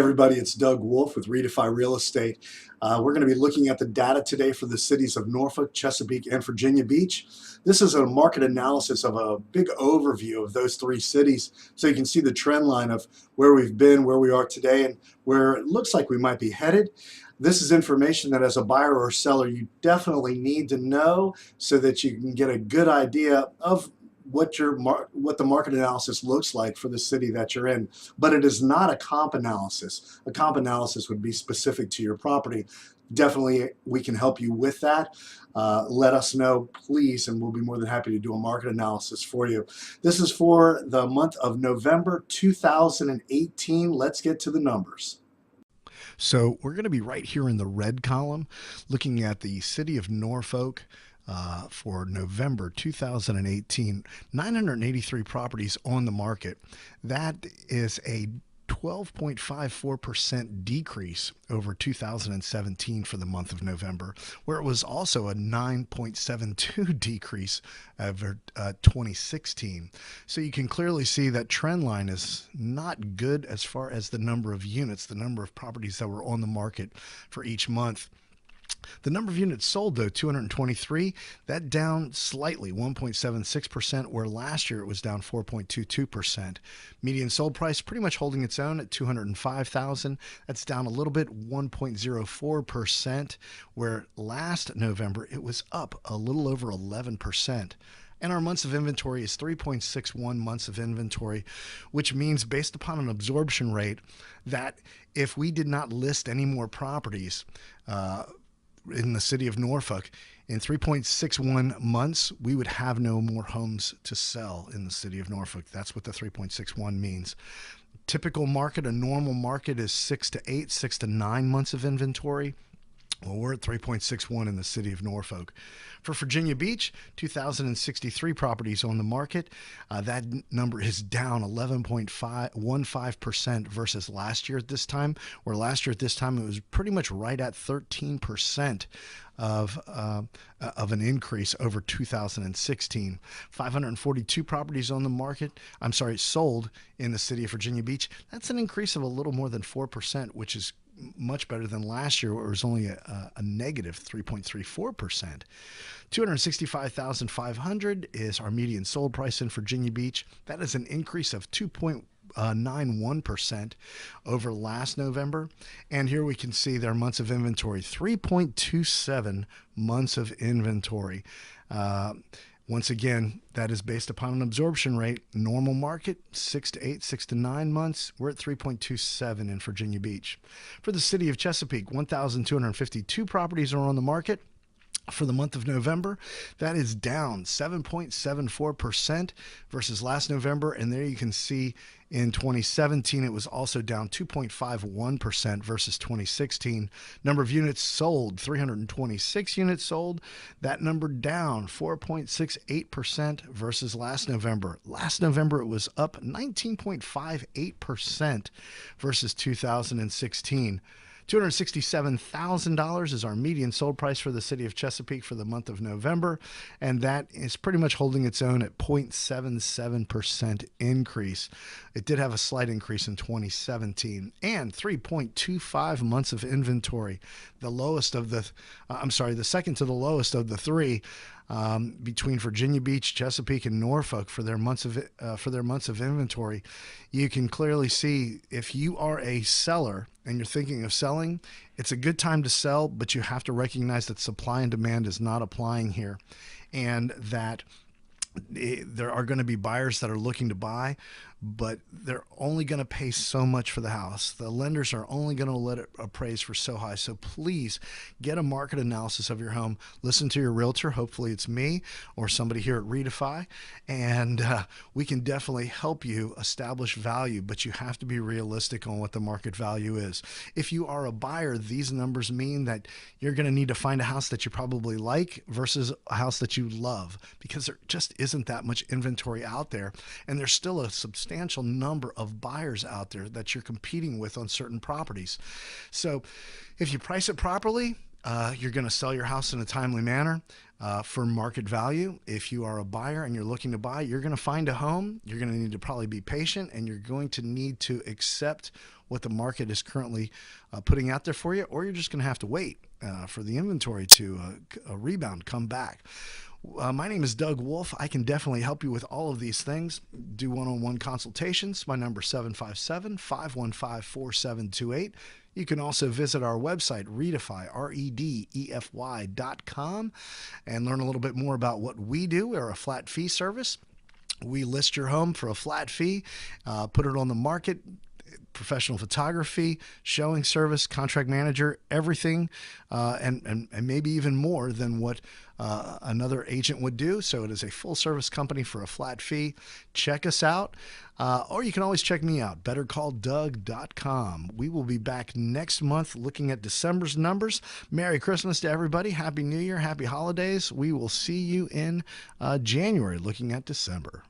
everybody, it's DWolfe with Redefy Real Estate. We're going to be looking at the data today for the cities of Norfolk, Chesapeake, and Virginia Beach. This is a market analysis of a big overview of those three cities, so you can see the trend line of where we've been, where we are today, and where it looks like we might be headed. This is information that as a buyer or seller you definitely need to know so that you can get a good idea of what the market analysis looks like for the city that you're in. But it is not a comp analysis. A comp analysis would be specific to your property. Definitely we can help you with that. Let us know, please, and we'll be more than happy to do a market analysis for you. This is for the month of November 2018. Let's get to the numbers. So we're going to be right here in the red column looking at the city of Norfolk for November 2018. 983 properties on the market. That is a 12.54% decrease over 2017 for the month of November, where it was also a 9.72 decrease over 2016. So you can clearly see that trend line is not good as far as the number of units, the number of properties that were on the market for each month. The number of units sold, though, 223, that down slightly, 1.76%, where last year it was down 4.22%. Median sold price pretty much holding its own at $205,000. That's down a little bit, 1.04%, where last November it was up a little over 11%. And our months of inventory is 3.61 months of inventory, which means based upon an absorption rate that if we did not list any more properties, in the city of Norfolk, in 3.61 months, we would have no more homes to sell in the city of Norfolk. That's what the 3.61 means. Typical market, a normal market, is 6 to 9 months of inventory. Well, we're at 3.61 in the city of Norfolk. For Virginia Beach, 2,063 properties on the market. That number is down 11.15% versus last year at this time, where last year at this time it was pretty much right at 13% of an increase over 2016. 542 properties on the market, sold in the city of Virginia Beach. That's an increase of a little more than 4%, which is much better than last year, where it was only a negative 3.34%. $265,500 is our median sold price in Virginia Beach. That is an increase of 2.91% over last November. And here we can see their months of inventory, 3.27 months of inventory. Once again, that is based upon an absorption rate. Normal market, 6 to 9 months. We're at 3.27 in Virginia Beach. For the city of Chesapeake, 1,252 properties are on the market. For the month of November, that is down 7.74% versus last November. And there you can see in 2017, it was also down 2.51% versus 2016. Number of units sold, 326 units sold. That number down 4.68% versus last November. Last November, it was up 19.58% versus 2016. $267,000 is our median sold price for the city of Chesapeake for the month of November, and that is pretty much holding its own at 0.77% increase. It did have a slight increase in 2017, and 3.25 months of inventory, the second to the lowest of the three. Between Virginia Beach, Chesapeake, and Norfolk for their months of inventory. You can clearly see if you are a seller and you're thinking of selling, it's a good time to sell, but you have to recognize that supply and demand is not applying here, and that there are going to be buyers that are looking to buy, but they're only going to pay so much for the house. The lenders are only going to let it appraise for so high. So please get a market analysis of your home. Listen to your realtor. Hopefully it's me or somebody here at Redefy, and we can definitely help you establish value, but you have to be realistic on what the market value is. If you are a buyer, these numbers mean that you're going to need to find a house that you probably like versus a house that you love, because there just isn't that much inventory out there, and there's still a substantial number of buyers out there that you're competing with on certain properties. So if you price it properly, you're going to sell your house in a timely manner for market value. If you are a buyer and you're looking to buy, you're going to find a home. You're going to need to probably be patient, and you're going to need to accept what the market is currently putting out there for you, or you're just going to have to wait for the inventory to rebound, come back. My name is DWolfe. I can definitely help you with all of these things. Do one-on-one consultations. My number is 757-515-4728. You can also visit our website, Redefy, REDEFY.com, and learn a little bit more about what we do. We're a flat fee service. We list your home for a flat fee, put it on the market, professional photography, showing service, contract manager, everything, and maybe even more than what another agent would do. So it is a full service company for a flat fee. Check us out, or you can always check me out, bettercalldoug.com. We will be back next month looking at December's numbers. Merry Christmas to everybody. Happy New Year. Happy holidays. We will see you in January looking at December.